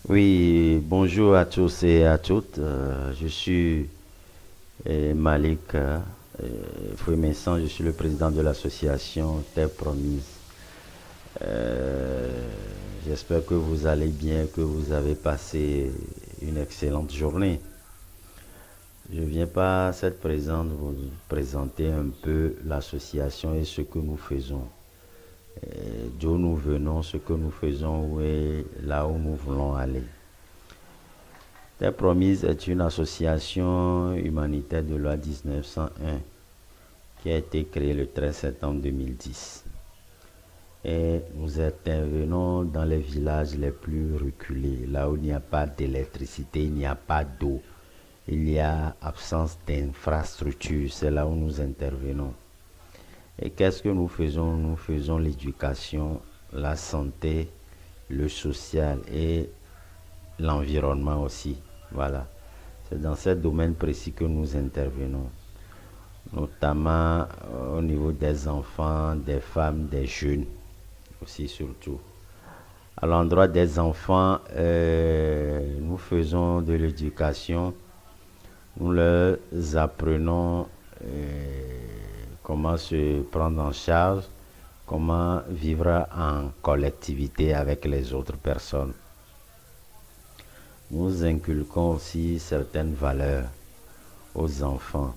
Oui, bonjour à tous et à toutes. Je suis Malik Fouimessan, je suis le président de l'association Terre Promise. Euh, J'espère que vous allez bien, que vous avez passé une excellente journée. Je viens par cette présente vous présenter un peu l'association et ce que nous faisons. D'où nous venons, ce que nous faisons et là où nous voulons aller. Terre Promise est une association humanitaire de loi 1901 qui a été créée le 13 septembre 2010. Et nous intervenons dans les villages les plus reculés, là où il n'y a pas d'électricité, il n'y a pas d'eau, il y a absence d'infrastructures, c'est là où nous intervenons. Et qu'est-ce que nous faisons? Nous faisons l'éducation, la santé, le social et l'environnement aussi. Voilà. C'est dans ce domaine précis que nous intervenons, notamment au niveau des enfants, des femmes, des jeunes aussi surtout. À l'endroit des enfants, nous faisons de l'éducation, nous leur apprenons comment se prendre en charge, comment vivre en collectivité avec les autres personnes. Nous inculquons aussi certaines valeurs aux enfants.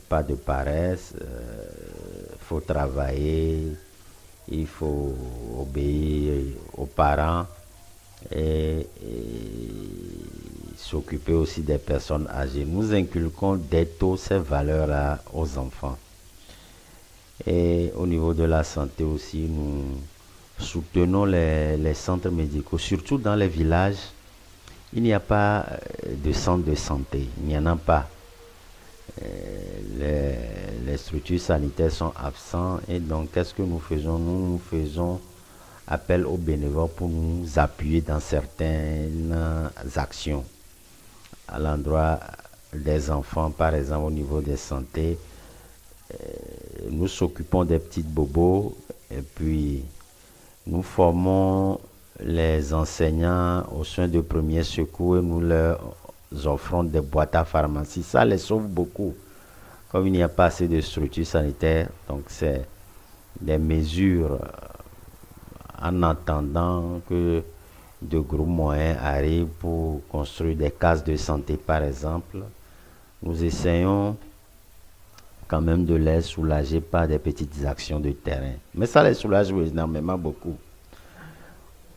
Pas de paresse, il faut travailler, il faut obéir aux parents et s'occuper aussi des personnes âgées. Nous inculquons dès tôt ces valeurs-là aux enfants. Et au niveau de la santé aussi, nous soutenons les centres médicaux, surtout dans les villages. Il n'y a pas de centre de santé, il n'y en a pas. Les structures sanitaires sont absentes et donc qu'est-ce que nous faisons? Nous faisons appel aux bénévoles pour nous appuyer dans certaines actions à l'endroit des enfants, par exemple au niveau des santé. Nous s'occupons des petites bobos et puis nous formons les enseignants aux soins de premier secours et nous leur offrons des boîtes à pharmacie. Ça les sauve beaucoup. Comme il n'y a pas assez de structures sanitaires, donc c'est des mesures en attendant que de gros moyens arrivent pour construire des cases de santé par exemple. Nous essayons quand même de les soulager par des petites actions de terrain. Mais ça les soulage énormément beaucoup.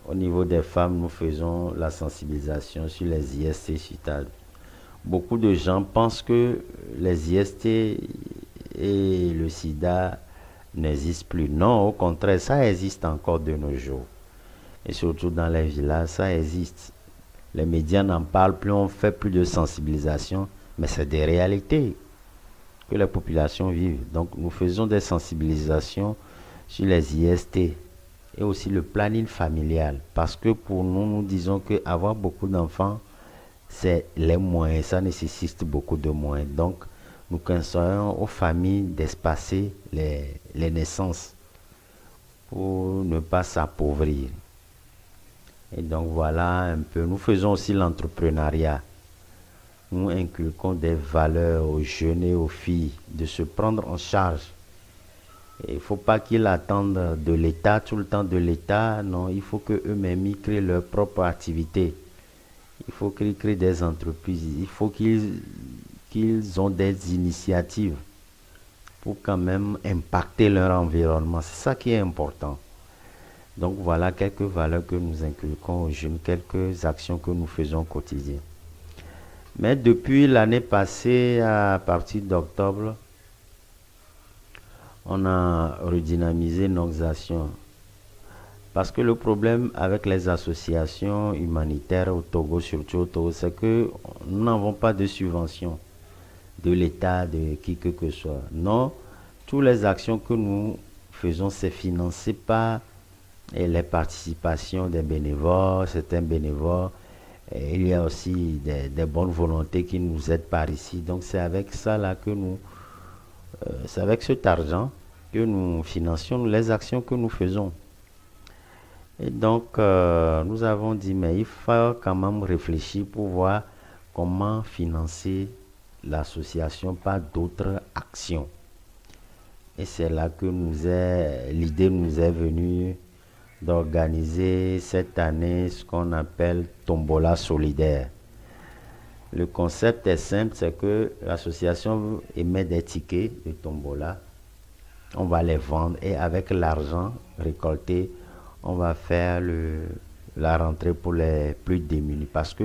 Au niveau des femmes, nous faisons la sensibilisation sur les IST suicides. Beaucoup de gens pensent que les IST et le sida n'existent plus. Non, au contraire, ça existe encore de nos jours. Et surtout dans les villages, ça existe. Les médias n'en parlent plus, on fait plus de sensibilisation, mais c'est des réalités que les populations vivent. Donc nous faisons des sensibilisations sur les IST et aussi le planning familial. Parce que pour nous, nous disons qu'avoir beaucoup d'enfants, c'est les moyens, ça nécessite beaucoup de moyens. Donc, nous conseillons aux familles d'espacer les naissances pour ne pas s'appauvrir. Et donc, voilà un peu. Nous faisons aussi l'entrepreneuriat. Nous inculquons des valeurs aux jeunes et aux filles de se prendre en charge. Il ne faut pas qu'ils attendent de l'État, tout le temps de l'État. Non, il faut qu'eux-mêmes créent leur propre activité. Il faut qu'ils créent des entreprises. Il faut qu'ils ont des initiatives pour quand même impacter leur environnement. C'est ça qui est important. Donc voilà quelques valeurs que nous inculquons aux jeunes, quelques actions que nous faisons au quotidien. Mais depuis l'année passée, à partir d'octobre, on a redynamisé nos actions. Parce que le problème avec les associations humanitaires au Togo, surtout au Togo, c'est que nous n'avons pas de subvention de l'État, de qui que ce soit. Non, toutes les actions que nous faisons, c'est financé par les participations des bénévoles, certains bénévoles. Et il y a aussi des bonnes volontés qui nous aident par ici. Donc c'est avec ça là que c'est avec cet argent que nous financions les actions que nous faisons. Et donc, nous avons dit, mais il faut quand même réfléchir pour voir comment financer l'association par d'autres actions. Et c'est là que l'idée nous est venue d'organiser cette année ce qu'on appelle Tombola solidaire. Le concept est simple, c'est que l'association émet des tickets de Tombola, on va les vendre et avec l'argent récolté, on va faire la rentrée pour les plus démunis parce que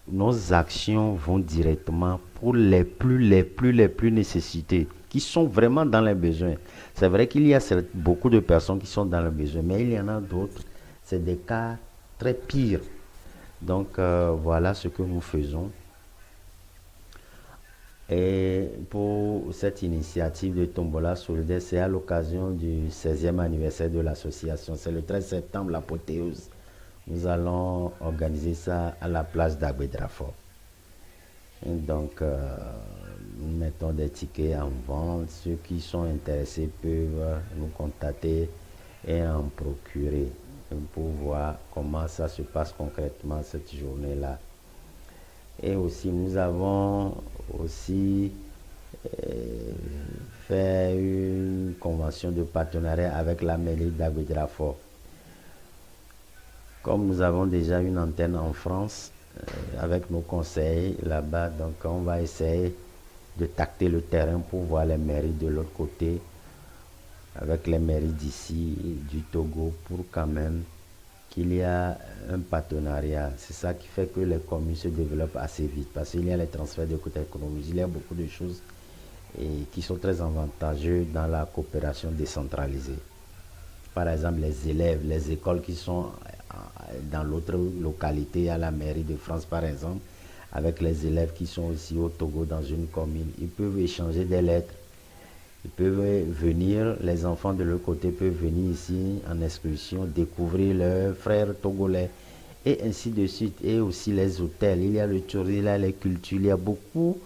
nos actions vont directement pour les plus nécessités, qui sont vraiment dans les besoins. C'est vrai qu'il y a beaucoup de personnes qui sont dans le besoin, mais il y en a d'autres, c'est des cas très pires. Donc voilà ce que nous faisons. Et pour cette initiative de Tombola solidaire, c'est à l'occasion du 16e anniversaire de l'association. C'est le 13 septembre, l'apothéose. Nous allons organiser ça à la place d'Agbedrafort. Donc, nous mettons des tickets en vente. Ceux qui sont intéressés peuvent nous contacter et en procurer pour voir comment ça se passe concrètement cette journée-là. Et aussi, nous avons aussi fait une convention de partenariat avec la mairie d'Agbedrafort. Comme nous avons déjà une antenne en France, avec nos conseils là-bas, donc on va essayer de tacter le terrain pour voir les mairies de l'autre côté, avec les mairies d'ici, du Togo, pour quand même qu'il y a un partenariat. C'est ça qui fait que les communes se développent assez vite, parce qu'il y a les transferts de côté économique, il y a beaucoup de choses qui sont très avantageux dans la coopération décentralisée. Par exemple, les élèves, les écoles qui sont dans l'autre localité, à la mairie de France par exemple, avec les élèves qui sont aussi au Togo dans une commune, ils peuvent échanger des lettres. Ils peuvent venir, les enfants de l'autre côté peuvent venir ici en excursion, découvrir leurs frères togolais et ainsi de suite. Et aussi les hôtels, il y a le tourisme, il y a les cultures, il y a beaucoup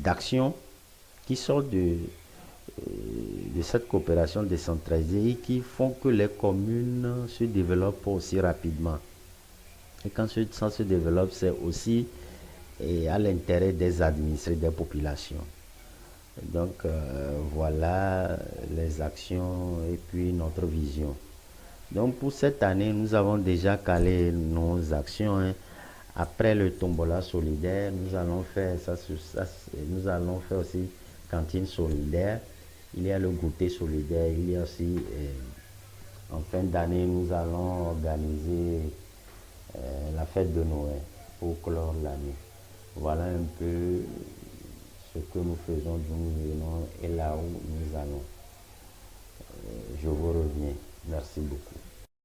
d'actions qui sortent de cette coopération décentralisée et qui font que les communes se développent aussi rapidement. Et quand ça se développe, c'est aussi à l'intérêt des administrés, des populations. Donc voilà les actions et puis notre vision. Donc pour cette année, nous avons déjà calé nos actions. Après le tombola solidaire, nous allons faire nous allons faire aussi cantine solidaire. Il y a le goûter solidaire. Il y a aussi en fin d'année, nous allons organiser la fête de Noël pour clore l'année. Voilà un peu ce que nous faisons, d'où nous venons et là où nous allons. Je vous reviens. Merci beaucoup.